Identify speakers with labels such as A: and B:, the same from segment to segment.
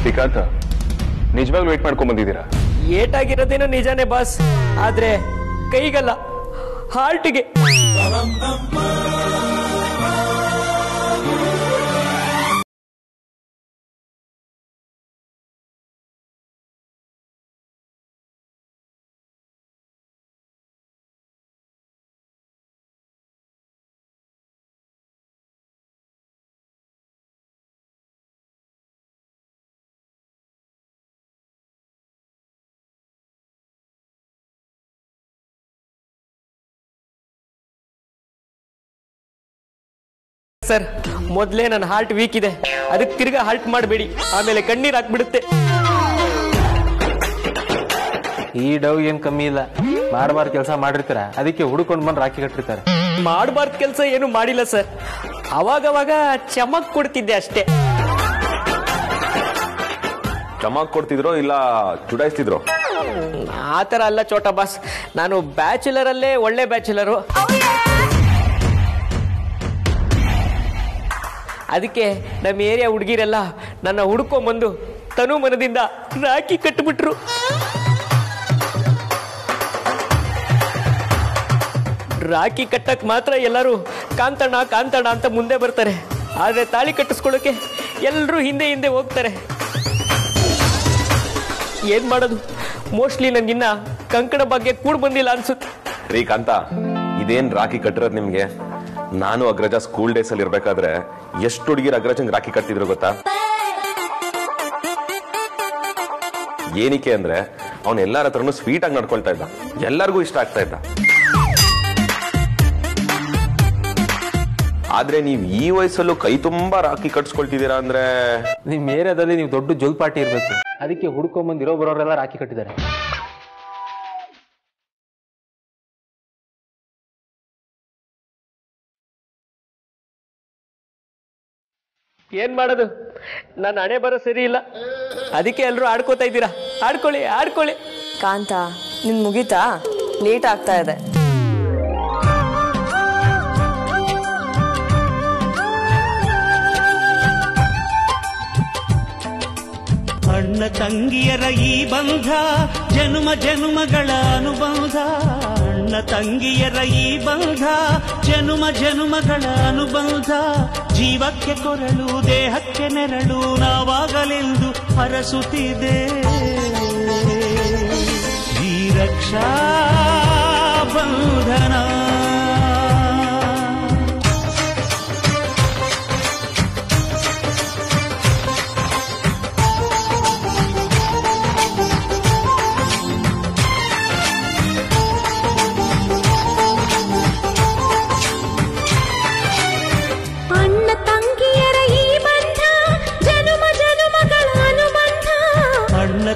A: ಶ್ರೀಕಾಂತ್, ನಿಜವಾಗ್ಲೂ ವೇಟ್ ಮಾಡ್ಕೊಂಡ್ ಬಂದಿದ್ದೀರಾ?
B: ಏಟಾಗಿರೋದೇನೋ ನಿಜಾನೇ ಬಾಸ್, ಆದ್ರೆ ಕೈಗಲ್ಲ, ಹಾರ್ಟ್ಗೆ. ಸರ್, ಮೊದಲೇ ನನ್ನ ಹಾರ್ಟ್ ವೀಕ್ ಇದೆ, ಅದಕ್ಕೆ ತಿರ್ಗಾ ಹಾರ್ಟ್ ಮಾಡಬೇಡಿ, ಆಮೇಲೆ ಕಣ್ಣೀರ್ ಹಾಕ್ಬಿಡುತ್ತೆ.
C: ಈ ಡವ್ ಏನ್ ಕಮ್ಮಿ ಇಲ್ಲ, ಮಾಡಬಾರ್ದು ಕೆಲಸ ಮಾಡಿರ್ತಾರ, ಅದಕ್ಕೆ ಹುಡುಕೊಂಡ್ ಬಂದು ರಾಖಿ ಕಟ್ಟಿರ್ತಾರೆ.
B: ಮಾಡಬಾರ್ದು ಕೆಲಸ ಏನು ಮಾಡಿಲ್ಲ ಸರ್, ಅವಾಗವಾಗ ಚಮಕ್ ಕೊಡ್ತಿದ್ದೆ ಅಷ್ಟೇ.
A: ಚಮಕ್ ಕೊಡ್ತಿದ್ರೋ ಇಲ್ಲ ಚುಡಾಯಿಸ್ತಿದ್ರೋ?
B: ಆತರ ಅಲ್ಲ ಚೋಟ ಬಾಸ್, ನಾನು ಬ್ಯಾಚುಲರ್ ಅಲ್ಲೇ ಒಳ್ಳೆ ಬ್ಯಾಚುಲರು. ಅದಕ್ಕೆ ನಮ್ಮ ಏರಿಯಾ ಹುಡುಗಿರೆಲ್ಲ ನನ್ನ ಹುಡ್ಕೊಂಬಂದು ತನು ಮನದಿಂದ ರಾಖಿ ಕಟ್ಟಿಬಿಟ್ರು. ರಾಖಿ ಕಟ್ಟಕ್ ಮಾತ್ರ ಎಲ್ಲರೂ ಕಾಂತಣ್ಣ ಕಾಂತಣ್ಣ ಅಂತ ಮುಂದೆ ಬರ್ತಾರೆ, ಆದ್ರೆ ತಾಳಿ ಕಟ್ಟಿಸ್ಕೊಳ್ಳೋಕೆ ಎಲ್ಲರೂ ಹಿಂದೆ ಹಿಂದೆ ಹೋಗ್ತಾರೆ. ಏನ್ ಮಾಡೋದು, ಮೋಸ್ಟ್ಲಿ ನನ್ಗಿನ್ನ ಕಂಕಣ ಬಗ್ಗೆ ಕೂಡ ಬಂದಿಲ್ಲ ಅನ್ಸುತ್ತೆ.
A: ರೀ ಕಾಂತ, ಇದೇನ್ ರಾಖಿ ಕಟ್ಟಿರೋದು ನಿಮ್ಗೆ? ನಾನು ಅಗ್ರಜ ಸ್ಕೂಲ್ ಡೇಸ್ ಅಲ್ಲಿ ಇರ್ಬೇಕಾದ್ರೆ ಎಷ್ಟು ಹುಡುಗಿರ ಅಗ್ರಜಂಗ್ ರಾಖಿ ಕಟ್ತಿದ್ರು ಗೊತ್ತಾ? ಏನಕ್ಕೆ ಅಂದ್ರೆ ಅವನ್ ಎಲ್ಲಾರ ಹತ್ರನು ಸ್ವೀಟ್ ಆಗಿ ನಡ್ಕೊಳ್ತಾ ಇದ್ದ, ಎಲ್ಲರಿಗೂ ಇಷ್ಟ ಆಗ್ತಾ ಇದ್ದ. ಆದ್ರೆ ನೀವ್ ಈ ವಯಸ್ಸಲ್ಲೂ ಕೈ ತುಂಬಾ ರಾಖಿ ಕಟ್ಸ್ಕೊಳ್ತಿದ್ದೀರಾ ಅಂದ್ರೆ
C: ನಿಮ್ ಏರಿಯಾದಲ್ಲಿ ನೀವು ದೊಡ್ಡ ಜೋಲ್ಪಾಟಿ ಇರ್ಬೇಕು, ಅದಕ್ಕೆ ಹುಡ್ಕೊಂಡ್ ಇರೋ ಬರೋರೆಲ್ಲ ರಾಖಿ ಕಟ್ಟಿದ್ದಾರೆ.
B: ಏನ್ ಮಾಡೋದು, ನನ್ನ ಹಣೆ ಬರೋ ಸರಿ ಇಲ್ಲ, ಅದಕ್ಕೆ ಎಲ್ರು ಆಡ್ಕೋತಾ ಇದ್ದೀರಾ. ಆಡ್ಕೊಳ್ಳಿ ಆಡ್ಕೊಳ್ಳಿ.
D: ಕಾಂತ, ನಿನ್ ಮುಗೀತಾ? ಲೇಟ್ ಆಗ್ತಾ ಇದೆ.
E: ಅಣ್ಣ ತಂಗಿಯರ ಈ ಬಂಧ ಜನುಮ ಜನುಮಗಳ ಅನುಬಂಧ. ಅಣ್ಣ ತಂಗಿಯರ ಈ ಬಂಧ ಜನುಮ ಜನುಮಗಳ ಅನುಬಂಧ. ಜೀವಕ್ಕೆ ಕೊರಳು ದೇಹಕ್ಕೆ ನೆರಳು ನಾವಾಗಲೆಂದು ಹರಸುತ್ತಿದೆ ಈ ರಕ್ಷಾ ಬಂಧನ.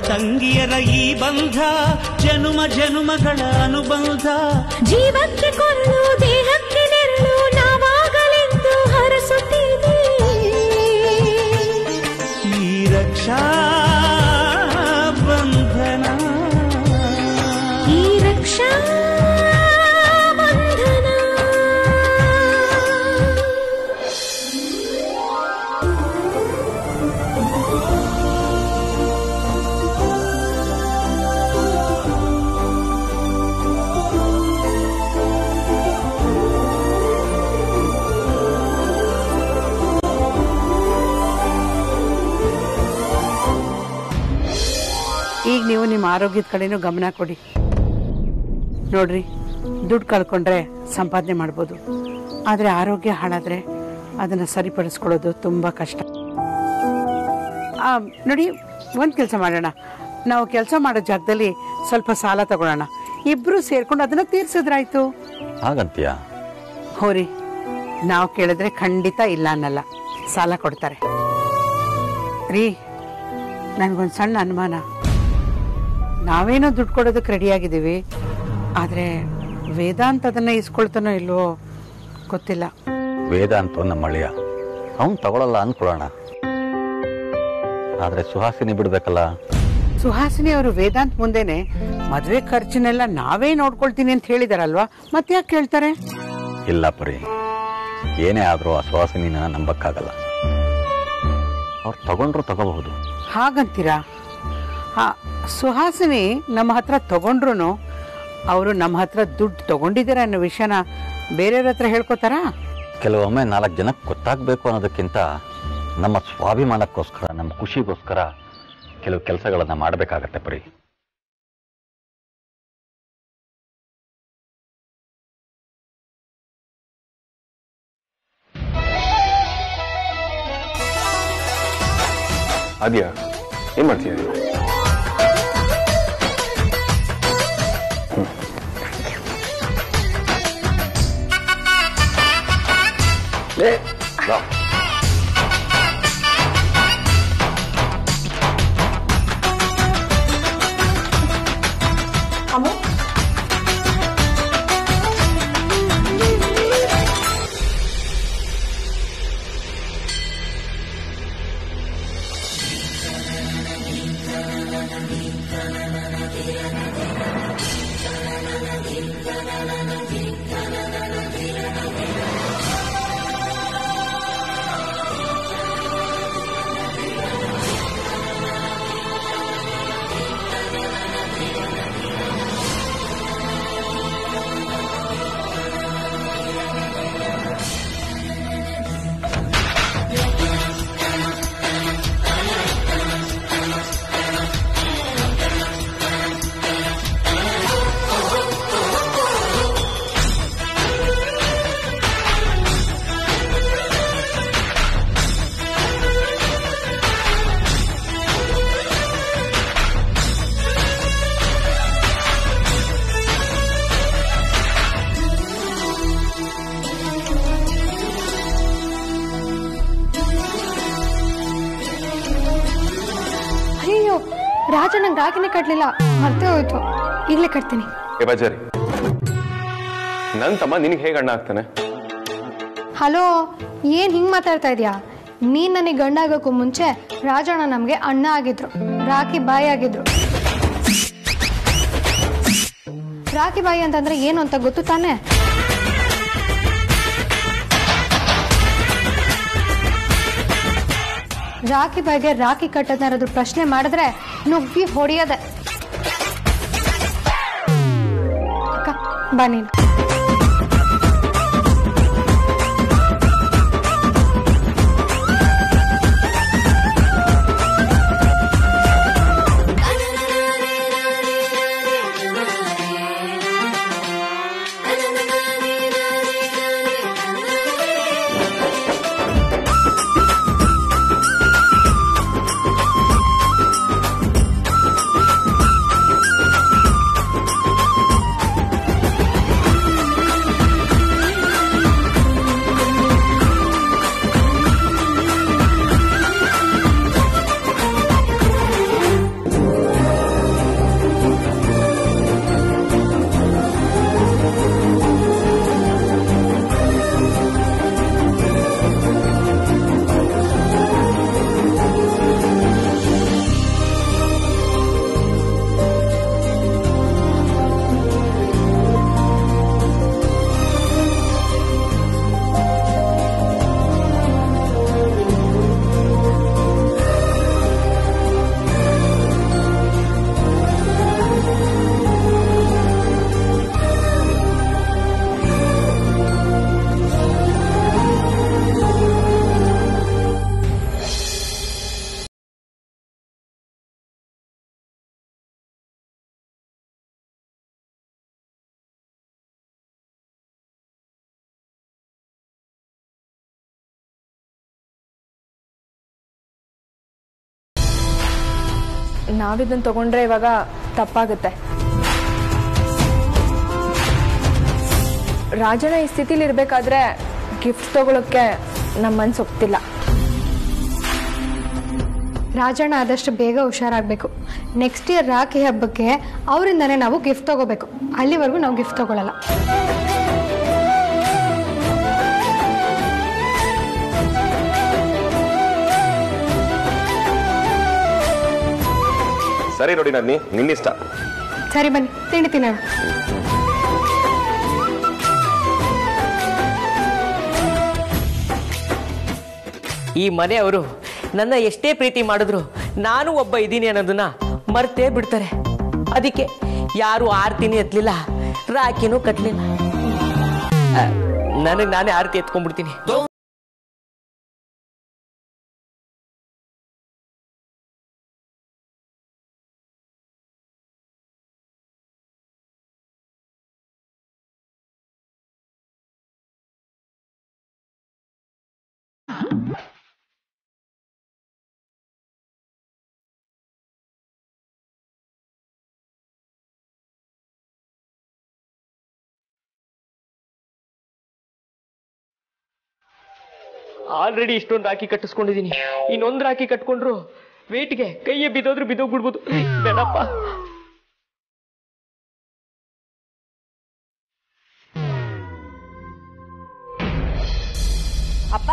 E: ತಂಗಿಯರ ಈ ಬಂಧ ಜನುಮ ಜನುಮಗಳ ಅನುಬಂಧ.
F: ಜೀವಕ್ಕೆ ಕೊರಳು ದೇಹಕ್ಕೆ ನೆರಳು ನಾವಾಗಲೆಂದು ಹರಸುತ್ತಿದೆ
E: ಈ ರಕ್ಷಾ ಬಂಧನ.
F: ಈ ರಕ್ಷಾ ಬಂಧನ.
G: ಈಗ ನೀವು ನಿಮ್ಮ ಆರೋಗ್ಯದ ಕಡೆನೂ ಗಮನ ಕೊಡಿ. ನೋಡ್ರಿ, ದುಡ್ಡು ಕಳ್ಕೊಂಡ್ರೆ ಸಂಪಾದನೆ ಮಾಡ್ಬೋದು, ಆದರೆ ಆರೋಗ್ಯ ಹಾಳಾದ್ರೆ ಅದನ್ನು ಸರಿಪಡಿಸ್ಕೊಳ್ಳೋದು ತುಂಬ ಕಷ್ಟ. ನೋಡಿ, ಒಂದು ಕೆಲಸ ಮಾಡೋಣ, ನಾವು ಕೆಲಸ ಮಾಡೋ ಜಾಗದಲ್ಲಿ ಸ್ವಲ್ಪ ಸಾಲ ತಗೊಳ್ಳೋಣ, ಇಬ್ಬರು ಸೇರ್ಕೊಂಡು ಅದನ್ನು ತೀರ್ಸಿದ್ರಾಯ್ತು.
H: ಹಾಗಂತೀಯ?
G: ಹೋರಿ, ನಾವು ಕೇಳಿದ್ರೆ ಖಂಡಿತ ಇಲ್ಲ ಅನ್ನಲ್ಲ, ಸಾಲ ಕೊಡ್ತಾರೆ. ರೀ, ನನಗೊಂದು ಸಣ್ಣ ಅನುಮಾನ. ನಾವೇನೋ ದುಡ್ಡು ಕೊಡೋದಕ್ಕೆ ರೆಡಿಯಾಗಿದ್ದೀವಿ, ಆದರೆ ವೇದಾಂತ್ ಅದನ್ನು ಇಸ್ಕೊಳ್ತಾನೋ ಇಲ್ವೋ ಗೊತ್ತಿಲ್ಲ.
H: ವೇದಾಂತ ನಮ್ಮ ಅಳಿಯ, ಅವನು ತಗೊಳ್ಳಲ್ಲ ಅಂದ್ಕೊಳ್ಳೋಣ, ಆದರೆ ಸುಹಾಸಿನಿ ಬಿಡ್ಬೇಕಲ್ಲ.
G: ಸುಹಾಸಿನಿ ಅವರು ವೇದಾಂತ್ ಮುಂದೆನೆ ಮದುವೆ ಖರ್ಚಿನೆಲ್ಲ ನಾವೇ ನೋಡ್ಕೊಳ್ತೀನಿ ಅಂತ ಹೇಳಿದಾರಲ್ವಾ, ಮತ್ತೆ ಯಾಕೆ ಕೇಳ್ತಾರೆ?
H: ಇಲ್ಲ ಪರಿ, ಏನೇ ಆದರೂ ಆ ಸುಹಾಸಿನಿನ ನಂಬಕ್ಕಾಗಲ್ಲ. ಅವ್ರು ತಗೊಂಡ್ರು ತಗೋಬಹುದು.
G: ಹಾಗಂತೀರಾ? ಸುಹಾಸಿನಿ ನಮ್ಮ ಹತ್ರ ತಗೊಂಡ್ರು ಅವರು ನಮ್ಮ ಹತ್ರ ದುಡ್ಡು ತಗೊಂಡಿದ್ದೀರ ಅನ್ನೋ ವಿಷಯನ ಬೇರೆಯವ್ರ ಹತ್ರ ಹೇಳ್ಕೊತಾರಾ?
H: ಕೆಲವೊಮ್ಮೆ 4 ಜನಕ್ಕೆ ಗೊತ್ತಾಗಬೇಕು ಅನ್ನೋದಕ್ಕಿಂತ ನಮ್ಮ ಸ್ವಾಭಿಮಾನಕ್ಕೋಸ್ಕರ, ನಮ್ಮ ಖುಷಿಗೋಸ್ಕರ ಕೆಲವು ಕೆಲಸಗಳನ್ನು ಮಾಡಬೇಕಾಗತ್ತೆ ಪರಿ.
A: ಅದ್ಯಾ ಏನ್ ಮಾಡ್ತಿದ್ದೀಯ?
I: ರಾಜ ನಂಗೆ ರಾಗಿನೇ ಕಟ್ಲಿಲ್ಲ, ಮರ್ತೇ ಹೋಯ್ತು. ಈಗಲೇ ಕಟ್ತೀನಿ.
A: ಬಜಾರಿ ನನ್ ತಮ್ಮ ನಿನಗೆ ಹೇಗೆ ಅಣ್ಣ ಆಗ್ತಾನೆ?
I: ಹಲೋ, ಏನ್ ಹಿಂಗ್ ಮಾತಾಡ್ತಾ ಇದೀಯಾ? ನೀನ್ ನನಗೆ ಗಂಡ ಆಗೋಕ್ಕೂ ಮುಂಚೆ ರಾಜಣ್ಣ ನಮ್ಗೆ ಅಣ್ಣ ಆಗಿದ್ರು, ರಾಖಿ ಬಾಯಿ ಆಗಿದ್ರು. ರಾಖಿ ಬಾಯಿ ಅಂತಂದ್ರೆ ಏನು ಅಂತ ಗೊತ್ತು ತಾನೆ? ರಾಖಿ ಬಾಯಿಗೆ ರಾಖಿ ಕಟ್ಟೋದನ್ನ ಯಾರಾದ್ರೂ ಪ್ರಶ್ನೆ ಮಾಡಿದ್ರೆ ನುಗ್ಗಿ ಹೊಡೆಯದೆ. ಬಾ ನೀನು.
D: ನಾವಿದನ್ನು ತಗೊಂಡ್ರೆ ಇವಾಗ ತಪ್ಪಾಗುತ್ತೆ. ರಾಜನ ಈ ಸ್ಥಿತಿಲಿ ಇರಬೇಕಾದ್ರೆ ಗಿಫ್ಟ್ ತಗೊಳಕ್ಕೆ ನಮ್ಮ ಮನ್ಸು ಒಪ್ತಿಲ್ಲ.
I: ರಾಜಣ್ಣ ಆದಷ್ಟು ಬೇಗ ಹುಷಾರಾಗಬೇಕು. ನೆಕ್ಸ್ಟ್ ಇಯರ್ ರಾಖಿ ಹಬ್ಬಕ್ಕೆ ಅವರಿಂದನೇ ನಾವು ಗಿಫ್ಟ್ ತಗೋಬೇಕು. ಅಲ್ಲಿವರೆಗೂ ನಾವು ಗಿಫ್ಟ್ ತಗೊಳ್ಳಲ್ಲ.
A: ಸರಿ ನೋಡಿ, ನನ್ನಿ ನಿನ್ನಿಷ್ಟ.
I: ಸರಿ ಬನ್ನಿ, ತಿಂಡಿ ತಿನ್ನೋಣ.
B: ಈ ಮನೆಯವರು ನನ್ನ ಎಷ್ಟೇ ಪ್ರೀತಿ ಮಾಡಿದ್ರು ನಾನು ಒಬ್ಬ ಇದ್ದೀನಿ ಅನ್ನೋದನ್ನ ಮರ್ತೇ ಬಿಡ್ತಾರೆ. ಅದಕ್ಕೆ ಯಾರು ಆರ್ತಿನಿ ಎತ್ತಲಿಲ್ಲ, ರಾಖಿನೂ ಕಟ್ಲಿಲ್ಲ. ನನಗೆ ನಾನೇ ಆರತಿ ಎತ್ಕೊಂಡ್ಬಿಡ್ತೀನಿ. ಆಲ್ರೆಡಿ ಇಷ್ಟೊಂದು ರಾಖಿ ಕಟ್ಟಿಸ್ಕೊಂಡಿದೀನಿ. ಇನ್ನೊಂದು ರಾಖಿ ಕಟ್ಕೊಂಡ್ರು ವೇಟ್ಗೆ ಕೈಯೇ ಬಿದ್ದೋದ್ರು ಬಿದ್ದೋಗ್ಬಿಡ್ಬೋದು. ಬೇಡಪ್ಪ.
J: ಅಪ್ಪ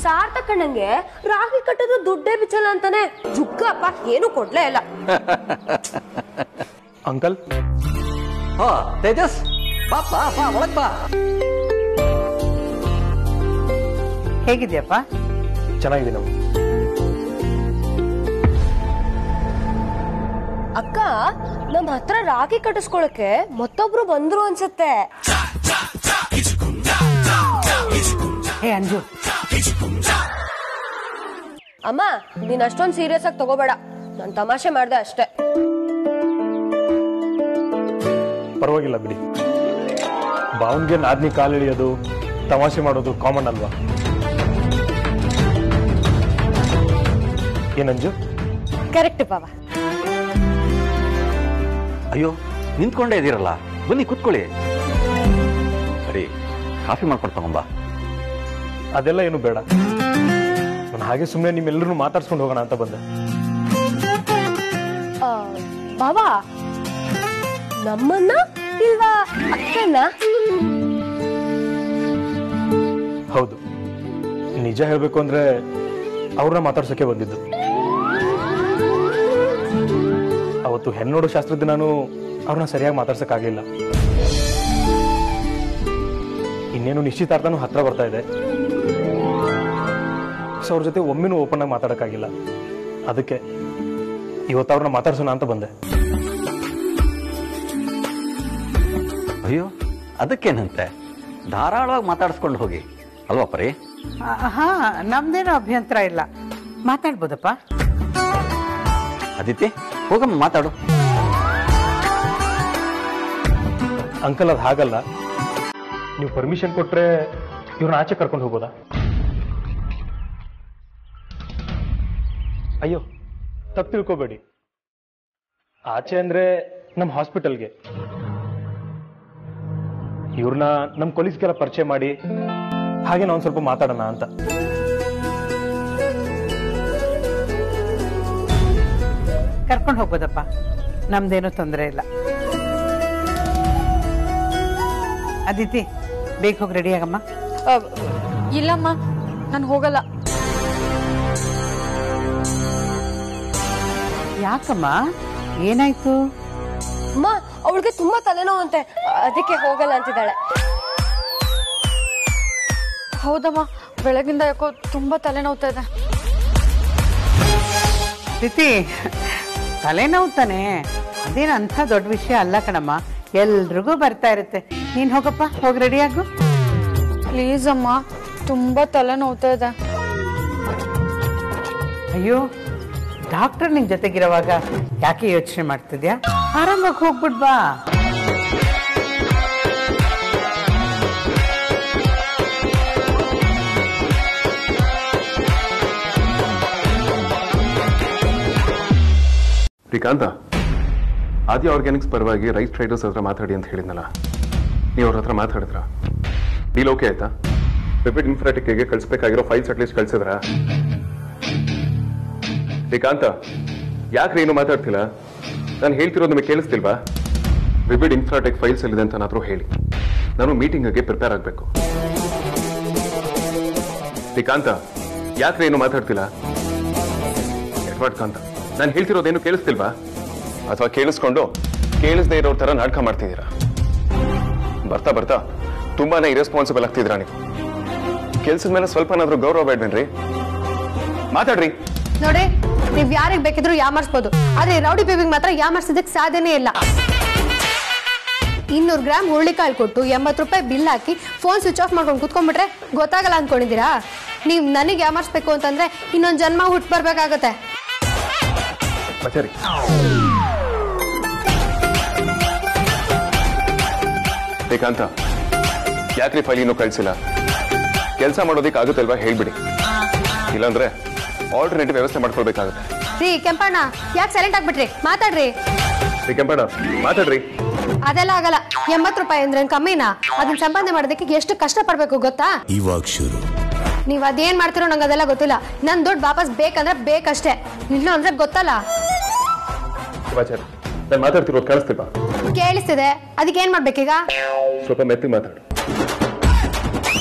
J: ಸಾರ್ಥಕಣ್ಣಂಗೆ ರಾಖಿ ಕಟ್ಟೋದು ದುಡ್ಡೇ ಬಿಚ್ಚಲ್ಲ ಅಂತಾನೆ ಜುಗ್ಗ ಅಪ್ಪ, ಏನು ಕೊಡ್ಲೇ ಇಲ್ಲ.
C: ಅಂಕಲ್
H: ತೇಜಸ್ ಪಾಪ ಒಳಗ್ ಬಾ.
G: ಹೇಗಿದ್ಯಪ್ಪ?
C: ಚೆನ್ನಾಗಿದೆ ನಾವು.
J: ಅಕ್ಕ, ನಮ್ ಹತ್ರ ರಾಖಿ ಕಟ್ಟಿಸ್ಕೊಳಕ್ಕೆ ಮತ್ತೊಬ್ರು ಬಂದ್ರು ಅನ್ಸುತ್ತೆ.
G: ಹೇ ಅಂಜು,
J: ಅಮ್ಮ ನೀನ್ ಅಷ್ಟೊಂದ್ ಸೀರಿಯಸ್ ಆಗಿ ತಗೋಬೇಡ, ನಾನ್ ತಮಾಷೆ ಮಾಡ್ದೆ ಅಷ್ಟೇ.
C: ಪರವಾಗಿಲ್ಲ ಬಿಡಿ. ಬಾವನ್ಗೆ ನಾದ್ನಿ ಕಾಲಿಳಿಯೋದು ತಮಾಷೆ ಮಾಡೋದು ಕಾಮನ್ ಅಲ್ವಾ? ಏನಂಜು?
J: ಕರೆಕ್ಟ್ ಬಾವ.
H: ಅಯ್ಯೋ ನಿಂತ್ಕೊಂಡೇ ಇದೀರಲ್ಲ, ಬನ್ನಿ ಕೂತ್ಕೊಳ್ಳಿ. ಸರಿ, ಕಾಫಿ ಮಾಡ್ಕೊಂಡು ತಗೊಂಬಾ.
C: ಅದೆಲ್ಲ ಏನು ಬೇಡ, ನಾನು ಹಾಗೆ ಸುಮ್ಮನೆ ನಿಮ್ಮೆಲ್ಲರೂ ಮಾತಾಡ್ಸ್ಕೊಂಡು ಹೋಗೋಣ ಅಂತ ಬಂದೆ.
J: ಬಾವ, ನಮ್ಮನ್ನ ಇಲ್ವಾ ಅಕ್ಕನ್ನ?
C: ಹೌದು, ನಿಜ ಹೇಳ್ಬೇಕು ಅಂದ್ರೆ ಅವ್ರನ್ನ ಮಾತಾಡ್ಸೋಕೆ ಬಂದಿದ್ದು. ಅವತ್ತು ಹೆಣ್ಣೋಡು ಶಾಸ್ತ್ರದ್ದು ನಾನು ಅವ್ರನ್ನ ಸರಿಯಾಗಿ ಮಾತಾಡ್ಸಕ್ಕಾಗಲಿಲ್ಲ. ಇನ್ನೇನು ನಿಶ್ಚಿತಾರ್ಥನೂ ಹತ್ರ ಬರ್ತಾ ಇದೆ. ಸೊ ಅವ್ರ ಜೊತೆ ಒಮ್ಮೆನೂ ಓಪನ್ ಆಗಿ ಮಾತಾಡಕ್ಕಾಗಿಲ್ಲ. ಅದಕ್ಕೆ ಇವತ್ತು ಅವ್ರನ್ನ ಮಾತಾಡ್ಸೋಣ ಅಂತ ಬಂದೆ.
H: ಅಯ್ಯೋ ಅದಕ್ಕೇನಂತೆ, ಧಾರಾಳವಾಗಿ ಮಾತಾಡಿಸ್ಕೊಂಡು ಹೋಗಿ ಅಲ್ವಾ ಪರಿ?
G: ಹಾ, ನಮ್ದೇನೋ ಅಭ್ಯಂತರ ಇಲ್ಲ, ಮಾತಾಡ್ಬೋದಪ್ಪ.
H: ಅದಿತಿ ಹೋಗಮ್ಮ ಮಾತಾಡು.
C: ಅಂಕಲ್ ಅದು ಹಾಗಲ್ಲ, ನೀವು ಪರ್ಮಿಷನ್ ಕೊಟ್ರೆ ಇವ್ರನ್ನ ಆಚೆ ಕರ್ಕೊಂಡು ಹೋಗೋದಾ? ಅಯ್ಯೋ ತಪ್ಪು ತಿಳ್ಕೊಬೇಡಿ, ಆಚೆ ಅಂದ್ರೆ ನಮ್ಮ ಹಾಸ್ಪಿಟಲ್ಗೆ. ಇವ್ರನ್ನ ನಮ್ಮ ಕೊಲೀಸ್ಗೆಲ್ಲ ಪರಿಚಯ ಮಾಡಿ ಹಾಗೆ ನಾವು ಸ್ವಲ್ಪ ಮಾತಾಡೋಣ ಅಂತ.
G: ಕರ್ಕೊಂಡು ಹೋಗ್ಬೋದಪ್ಪ, ನಮ್ದೇನೂ ತೊಂದರೆ ಇಲ್ಲ. ಅದಿತಿ ಬೇಗ ಹೋಗಿ ರೆಡಿ ಆಗಮ್ಮ.
D: ಇಲ್ಲಮ್ಮ, ನಾನು ಹೋಗಲ್ಲ.
G: ಯಾಕಮ್ಮ, ಏನಾಯ್ತು?
J: ಅಮ್ಮ, ಅವಳಿಗೆ ತುಂಬಾ ತಲೆನೋವಂತೆ, ಅದಕ್ಕೆ ಹೋಗಲ್ಲ ಅಂತಿದ್ದಾಳೆ.
D: ಹೌದಮ್ಮ, ಬೆಳಗಿಂದ ಯಾಕೋ ತುಂಬಾ ತಲೆನೋವ್ತಾ ಇದೆ.
G: ತಿಥಿ, ತಲೆನೋವು ತಾನೆ, ಅದೇನು ಅಂಥ ದೊಡ್ಡ ವಿಷಯ ಅಲ್ಲ ಕಣಮ್ಮ, ಎಲ್ರಿಗೂ ಬರ್ತಾ ಇರುತ್ತೆ. ನೀನ್ ಹೋಗಪ್ಪ, ಹೋಗಿ ರೆಡಿ ಆಗು.
D: ಪ್ಲೀಸ್ ಅಮ್ಮ, ತುಂಬಾ ತಲೆನೋವ್ತಾ ಇದೆ.
G: ಅಯ್ಯೋ, ಡಾಕ್ಟರ್ ನಿನ್ ಜೊತೆಗಿರುವಾಗ ಯಾಕೆ ಯೋಚನೆ ಮಾಡ್ತಿದ್ಯಾ? ಆರಾಮಾಗಿ ಹೋಗ್ಬಿಡ್ ಬಾ.
A: ಶ್ರೀಕಾಂತ, ಆದಿ ಆರ್ಗ್ಯಾನಿಕ್ಸ್ ಪರವಾಗಿ ರೈಸ್ ಟ್ರೇಡರ್ಸ್ ಹತ್ರ ಮಾತಾಡಿ ಅಂತ ಹೇಳಿದ್ನಲ್ಲ, ನೀವು ಅವ್ರ ಹತ್ರ ಮಾತಾಡಿದ್ರ? ಡೀಲ್ ಓಕೆ ಆಯ್ತಾ? ರಿಪೀಟ್ ಇನ್ಫ್ರಾಟಿಕ್ಗೆ ಕಳಿಸ್ಬೇಕಾಗಿರೋ ಫೈಲ್ಸ್ ಅಟ್ಲೀಸ್ಟ್ ಕಳಿಸಿದ್ರ? ಶ್ರೀಕಾಂತ, ಯಾಕ್ರಿ ಏನು ಮಾತಾಡ್ತಿಲ್ಲ? ನಾನು ಹೇಳ್ತಿರೋದು ನಿಮಗೆ ಕೇಳಿಸ್ತಿಲ್ವಾ? ರಿಪೀಟ್ ಇನ್ಫ್ರಾಟೆಕ್ ಫೈಲ್ಸ್ ಎಲ್ಲಿದೆ ಅಂತ ನಾದ್ರೂ ಹೇಳಿ, ನಾನು ಮೀಟಿಂಗ್ಗೆ ಪ್ರಿಪೇರ್ ಆಗಬೇಕು. ಶ್ರೀಕಾಂತ, ಯಾಕ್ರಿ ಏನು ಮಾತಾಡ್ತಿಲ್ಲ? ಕಾಂತ, ನಾನು ಹೇಳ್ತಿರೋದೇನು ಕೇಳಿಸ್ತಿಲ್ವಾ? ಅಥವಾ ಕೇಳಿಸ್ಕೊಂಡು ಕೇಳಿಸ್ದೇ ಇರೋರ್ ತರ ನಾಟಕ ಮಾಡ್ತಿದ್ದೀರಾ? ಬರ್ತಾ ಬರ್ತಾ ತುಂಬಾನೇ ಇರೆಸ್ಪಾನ್ಸಿಬಲ್ ಆಗ್ತಿದ್ದೀರಾ ನೀವು. ಕೆಲ್ಸದ ಮೇಲೆ ಸ್ವಲ್ಪನಾದ್ರೂ ಗೌರವ ಬೇಡ್ಬೇನ್ರಿ? ಮಾತಾಡ್ರಿ.
I: ನೋಡಿ, ನೀವ್ ಯಾರಿಗ್ ಬೇಕಿದ್ರು ಯಾಮಾರ್ಸ್ಬೋದು, ಆದ್ರೆ ರೌಡಿ ಬೇಬಿಗೆ ಮಾತ್ರ ಯಾಮಾರ್ಸೋದಕ್ಕೆ ಸಾಧ್ಯನೇ ಇಲ್ಲ. 200 ಗ್ರಾಮ್ ಹುರುಳಿಕಾಳು ಕೊಟ್ಟು 80 ರೂಪಾಯಿ ಬಿಲ್ ಹಾಕಿ ಫೋನ್ ಸ್ವಿಚ್ ಆಫ್ ಮಾಡ್ಕೊಂಡು ಕುತ್ಕೊಂಡ್ಬಿಟ್ರೆ ಗೊತ್ತಾಗಲ್ಲ ಅಂದ್ಕೊಂಡಿದ್ದೀರಾ? ನೀವು ನನಗೆ ಯಾಮಾರಿಸ್ಬೇಕು ಅಂತಂದ್ರೆ ಇನ್ನೊಂದು ಜನ್ಮ ಹುಟ್ಟು ಬರ್ಬೇಕಾಗತ್ತೆ.
A: ಸರಿ, ಶ್ರೀಕಾಂತ, ಯಾಕ್ರಿ ಫೈಲ್ ಇನ್ನೂ ಕಳಿಸಿಲ್ಲ? ಕೆಲಸ ಮಾಡೋದಕ್ಕೆ ಆಗುತ್ತಲ್ವಾ ಹೇಳ್ಬಿಡಿ, ಇಲ್ಲಾಂದ್ರೆ ಆಲ್ಟರ್ನೇಟಿವ್ ವ್ಯವಸ್ಥೆ ಮಾಡ್ಕೊಳ್ಬೇಕಾಗುತ್ತೆ.
I: ರೀ ಕೆಂಪಣ್ಣ, ಯಾಕೆ ಸೈಲೆಂಟ್ ಆಗ್ಬಿಟ್ರಿ? ಮಾತಾಡ್ರಿ.
A: ರೀ ಕೆಂಪಣ್ಣ, ಮಾತಾಡ್ರಿ.
I: ಅದೆಲ್ಲ ಆಗಲ್ಲ. 80 ರೂಪಾಯಿ ಅಂದ್ರೆ ಕಮ್ಮಿನಾ? ಅದನ್ನ ಸಂಪಾದನೆ ಮಾಡೋದಕ್ಕೆ ಎಷ್ಟು ಕಷ್ಟ ಪಡ್ಬೇಕು ಗೊತ್ತಾ?
E: ಇವಾಗ ಶುರು.
I: ನೀವ್ ಅದೇನ್ ಮಾಡ್ತಿರೋ ನಂಗೆ ಅದೆಲ್ಲ ಗೊತ್ತಿಲ್ಲ. ನನ್ ದುಡ್ಡು ವಾಪಸ್ ಬೇಕಂದ್ರೆ ಬೇಕಷ್ಟೇ, ಇಲ್ಲ ಅಂದ್ರೆ ಗೊತ್ತಲ್ಲ.
A: ನಾನು ಮಾತಾಡ್ತಿರೋದು ಕೇಳಿಸ್ತಿಲ್ವಾ?
I: ಕೇಳಿಸ್ತಿದೆ. ಅದಕ್ಕೆ ಏನ್ ಮಾಡ್ಬೇಕೀಗ?
A: ಸ್ವಲ್ಪ ಮೆತ್ತಿ ಮಾತಾಡು.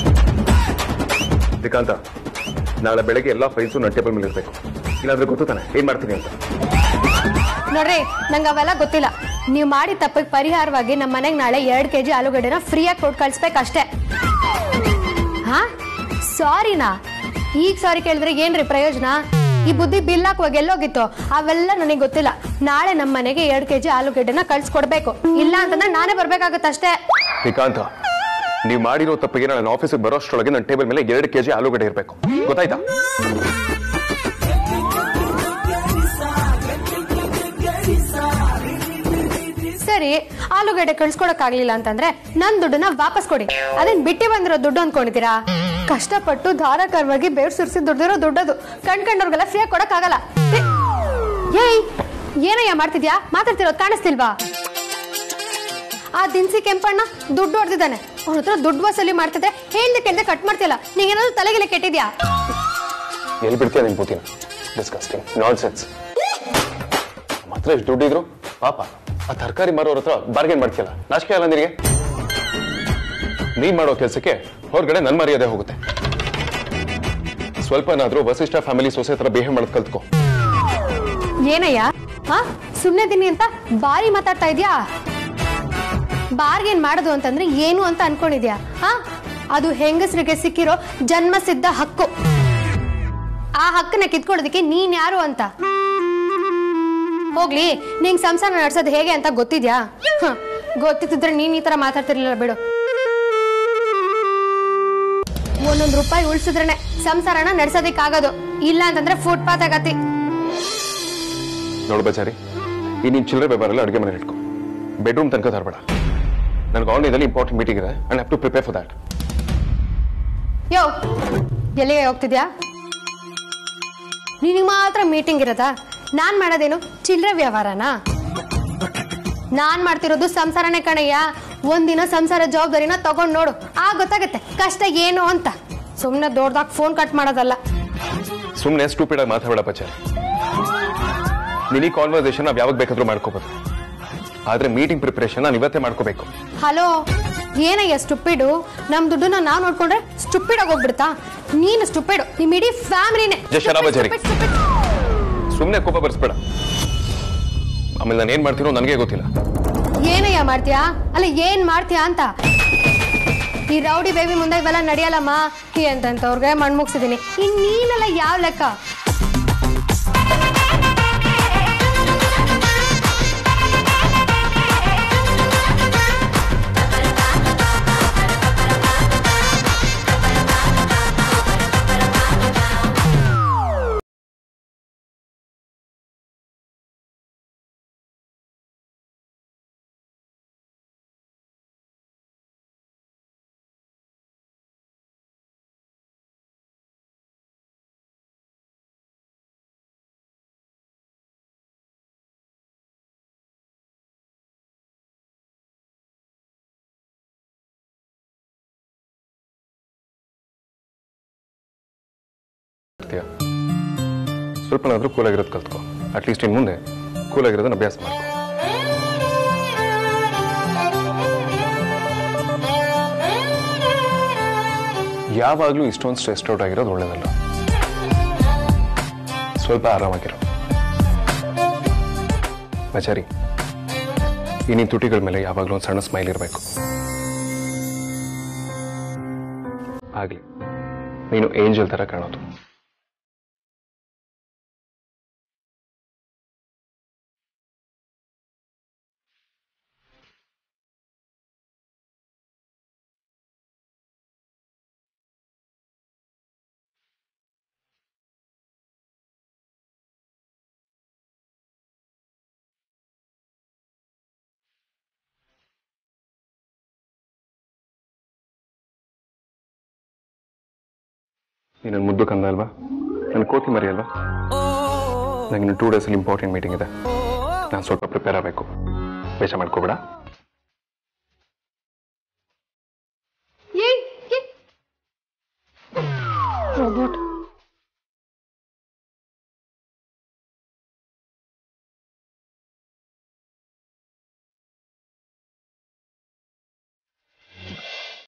A: ಶ್ರೀಕಾಂತ, ನಾಳೆ ಬೆಳಗ್ಗೆ ಎಲ್ಲಾ ಫೈಲ್ಸು ನನ್ನ ಟೇಬಲ್ ಮೇಲೆ ಇರ್ಬೇಕು, ಇಲ್ಲಾಂದ್ರೆ ಗೊತ್ತು ತಾನೆ ಏನ್ ಮಾಡ್ತೀನಿ ಅಂತ.
I: ನೋಡ್ರಿ, ನಂಗೆ ಅವೆಲ್ಲ ಗೊತ್ತಿಲ್ಲ. ನೀವು ಮಾಡಿ ತಪ್ಪಿಗೆ ಪರಿಹಾರವಾಗಿ ನಮ್ಮ ಮನೆಗೆ ನಾಳೆ 2 kg ಆಲೂಗಡ್ಡೆನ ಫ್ರೀಯಾಗಿ ಕೊಟ್ಟು ಕಳಿಸ್ಬೇಕಷ್ಟೇ. ಹಾ, ಸಾರಿನಾ? ಈಗ ಸಾರಿ ಕೇಳಿದ್ರೆ ಏನ್ರಿ ಪ್ರಯೋಜನ? ಈ ಬುದ್ಧಿ ಬಿಲ್ ಹಾಕುವಾಗ ಎಲ್ಲೋಗಿತ್ತು ಅವೆಲ್ಲ ನನಗೆ ಗೊತ್ತಿಲ್ಲ. ನಾಳೆ ನಮ್ಮ ಮನೆಗೆ 2 kg ಆಲೂಗಡ್ಡೆನ ಕಳ್ಸಿಕೊಡ್ಬೇಕು, ಇಲ್ಲ ಅಂತಂದ್ರೆ ನಾನೇ ಬರ್ಬೇಕಾಗತ್ತಷ್ಟೇ.
A: ಶ್ರೀಕಾಂತ, ನೀವು ಮಾಡಿರೋ ತಪ್ಪಿಗೆ ನನ್ನ ಆಫೀಸಿಗೆ ಬರೋಷ್ಟರೊಳಗೆ ನನ್ನ ಟೇಬಲ್ ಮೇಲೆ 2 kg ಆಲೂಗಡ್ಡೆ ಇರಬೇಕು, ಗೊತ್ತಾಯ್ತಾ?
I: ಸರಿ, ಆಲೂಗಡ್ಡೆ ಕಳ್ಸ್ಕೊಡಕ್ಕಾಗ್ಲಿಲ್ಲ ಅಂತಂದ್ರೆ ನನ್ ದುಡ್ಡನ್ನ ವಾಪಸ್ ಕೊಡಿ. ಅದೇನ್ ಬಿಟ್ಟಿ ಬಂದಿರೋ ದುಡ್ಡು ಅನ್ಕೊಂಡಿದ್ದೀರಾ? ಕಷ್ಟಪಟ್ಟು ಧಾರಾಕಾರವಾಗಿ ಬೇರ್ ಸುರಿಸಿ ದುಡ್ಡಿರೋ ದುಡ್ಡದು. ಕಂಡ್ಕೊಂಡವ್ರಿಗೆಲ್ಲ ಫ್ರೀಯಾಗಿ ಕೊಡಕ್ಕಾಗಲ್ಲ. ಏಯ್, ಏನಯ್ಯ ಮಾಡ್ತಿದ್ಯಾ? ಮಾತಾಡ್ತಿರೋದು ಕಾಣಿಸ್ತಿಲ್ವಾ? ಆ ದಿನಸಿ ಕೆಂಪಣ್ಣ ದುಡ್ಡು ಹೊಡೆದಿದ್ದಾನೆ. ಅವನ ಹತ್ರ ದುಡ್ಡು ವಸೂಲಿ ಮಾಡ್ತಿದ್ರೆ ಹೇಳ್ದೆ ಕೇಳ್ದೆ ಕಟ್ ಮಾಡ್ತಿಲ್ಲ. ನೀಗೇನಾದ್ರು ತಲೆಗೆಲೆ ಕೆಟ್ಟಿದ್ಯಾ?
A: ಎಲ್ಲಿ ಬಿಡ್ತೀಯ ನಿನ್ ಬುದ್ಧಿನ? Disgusting nonsense. ಮಾತ್ರ ಎಷ್ಟು ದುಡ್ಡಿದ್ರು ಪಾಪ ಆ ತರಕಾರಿ ಮಾರೋರ ಹತ್ರ ಬಾರ್ಗೇನ್ ಮಾಡ್ತಿಯಲ್ಲ, ನಾಚಿಕೆ ಅಲ್ಲ ನಿನಗೆ? ನೀನ್ ಮಾಡೋ ಕೆಲಸಕ್ಕೆ ಹೊರಗಡೆ ನನ್ ಮರ್ಯಾದೆ ಹೋಗುತ್ತೆ. ಸ್ವಲ್ಪನಾದ್ರೂ ವಸಿಷ್ಠ ಫ್ಯಾಮಿಲಿ ಸೊಸೆ ಹತ್ರ ಬಿಹೇವ್ ಮಾಡೋದು ಕಲ್ತ್ಕೋ.
I: ಏನಯ್ಯ, ಹಾ ಸುಮ್ನೆ ದಿನಿ ಅಂತ ಬಾರಿ ಮಾತಾಡ್ತಾ ಇದ್ಯಾ? ಬಾರ್ಗೇನ್ ಮಾಡೋದು ಅಂತಂದ್ರೆ ಏನು ಅಂತ ಅನ್ಕೊಂಡಿದ್ಯಾ? ಹಾ, ಅದು ಹೆಂಗಸರಿಗೆ ಸಿಕ್ಕಿರೋ ಜನ್ಮ ಸಿದ್ಧ ಹಕ್ಕು. ಆ ಹಕ್ಕನ್ನ ಕಿತ್ಕೊಳ್ಳೋದಕ್ಕೆ ನೀನ್ ಯಾರು ಅಂತ? ಹೋಗ್ಲಿ, ನಿಂಗ್ ಸಂಸಾರ ನಡ್ಸೋದು ಹೇಗೆ ಅಂತ ಗೊತ್ತಿದ್ಯಾ? ಗೊತ್ತಿದ್ರೆ ನೀನ್ ಈ ತರ ಮಾತಾಡ್ತಿರ್ಲಿಲ್ಲ ಬಿಡು. 1 ರೂಪಾಯಿ ಉಳಿಸಿದ್ರೇನೆ ಸಂಸಾರನ ನಡ್ಸೋದಿಕ್ಕಾಗೋದು, ಇಲ್ಲ ಅಂತಂದ್ರೆ ಫುಟ್ಪಾತ್ ಆಗತಿ.
A: ನೋಡು ಬಚಾರಿ, ಈ ನೀನ್ ಚಿಲ್ಲರೆ ವ್ಯವಹಾರ ಅಡುಗೆ ಮನೆ ಇಟ್ಕೊ, ಬೆಡ್ರೂಮ್ ತನಕ ತರಬೇಡ. ನನಗೆ ಆನ್ಲೈನಲ್ಲಿ ಇಂಪಾರ್ಟೆಂಟ್ ಮೀಟಿಂಗ್ ಇದೆ, I have to prepare for that.
I: ಯೋ, ಎಲ್ಲಿಗೆ ಹೋಗ್ತಿದ್ಯಾ? ನಿನಗೆ ಮಾತ್ರ ಮೀಟಿಂಗ್ ಇರತ್ತಾ? ನಾನ್ ಮಾಡೋದೇನು ಚಿಲ್ಲರೆ ವ್ಯವಹಾರನಾ? ನಾನ್ ಮಾಡ್ತಿರೋದು ಸಂಸಾರನೇ ಕಣಯ್ಯ. ಒಂದಿನ ಸಂಸಾರ ಜವಾಬ್ದಾರಿನ ತಗೊಂಡ್ ನೋಡು, ಆಗ ಗೊತ್ತಾಗತ್ತೆ ಕಷ್ಟ ಏನು ಅಂತ. ಸುಮ್ನೆ ದೊಡ್ಡದಾಗ ಫೋನ್ ಕಟ್ ಮಾಡೋದಲ್ಲ.
A: ಸುಮ್ನೆ ಸ್ಟೂಪಿಡ್ ಆಗಿ ಮಾತಾಡಬೇಡ ಬಚಾರಿ. ನಿನಗೆ ಕಾನ್ವರ್ಸೇಷನ್ ನಾವ್ ಯಾವಾಗ ಬೇಕಾದ್ರೂ ಮಾಡ್ಕೋಬಹುದು, ಆದ್ರೆ ಮೀಟಿಂಗ್ ಪ್ರಿಪರೇಷನ್ ನಾನು ಇವತ್ತೇ ಮಾಡ್ಕೋಬೇಕು.
I: ಹಲೋ, ಏನಯ್ಯ ಸ್ಟುಪಿಡು? ನಮ್ ದುಡ್ಡನ್ನ ನಾವ್ ನೋಡ್ಕೊಂಡ್ರೆ ಸ್ಟುಪಿಡ್ ಆಗಿ ಹೋಗ್ಬಿಡ್ತಾ? ನೀನು ಸ್ಟುಪಿಡು, ನಿಮ್ ಇಡೀ ಫ್ಯಾಮಿಲಿನೇ.
A: ಸುಮ್ನೆ ಕೋಪ ಬರ್ಸ್ಬೇಡ, ಆಮೇಲೆ ನಾನು ಏನ್ ಮಾಡ್ತೀನೋ ನನಗೆ ಗೊತ್ತಿಲ್ಲ.
I: ಏನಯ್ಯ ಮಾಡ್ತೀಯಾ? ಅಲ್ಲ ಏನ್ ಮಾಡ್ತೀಯಾ ಅಂತ. ಈ ರೌಡಿ ಬೇಬಿ ಮುಂದೆ ಇವೆಲ್ಲ ನಡೆಯಲ್ಲಮ್ಮ ಅಂತವ್ರಿಗೆ ಮಣ್ ಮುಗ್ಸಿದೀನಿ. ಇನ್ ನೀನೆಲ್ಲ ಯಾವ ಲೆಕ್ಕ?
A: ಸ್ವಲ್ಪನಾದ್ರೂ ಕೂಲಾಗಿರೋದು ಕಲ್ತ್ಕೋ. ಅಟ್ಲೀಸ್ಟ್ ಇನ್ ಮುಂದೆ ಕೂಲಾಗಿರೋದನ್ನ ಅಭ್ಯಾಸ ಮಾಡ್ಕೋ. ಯಾವಾಗ್ಲೂ ಇಷ್ಟೊಂದು ಸ್ಟ್ರೆಸ್ ಔಟ್ ಆಗಿರೋದು ಒಳ್ಳೇದಲ್ಲ. ಸ್ವಲ್ಪ ಆರಾಮಾಗಿರೋ ಬಚಾರಿ. ಈ ನಿನ್ ತುಟಿಗಳ ಮೇಲೆ ಯಾವಾಗ್ಲೂ ಒಂದು ಸಣ್ಣ ಸ್ಮೈಲ್ ಇರಬೇಕು. ಆಗ್ಲಿ ನೀನು ಏಂಜಲ್ ತರ ಕಾಣೋದು. ನೀನು ಮುದ್ದು ಕಂದ ಅಲ್ವಾ, ನನ್ನ ಕೋತಿ ಮರಿ ಅಲ್ವಾ. ನನಗೆ 2 ಡೇಸಲ್ಲಿ ಇಂಪಾರ್ಟೆಂಟ್ ಮೀಟಿಂಗ್ ಇದೆ, ನಾನು ಸ್ವಲ್ಪ ಪ್ರಿಪೇರ್ ಆಗಬೇಕು. ಬೇಜಾರು ಮಾಡ್ಕೋಬೇಡ.
I: ರೋಬೋಟ್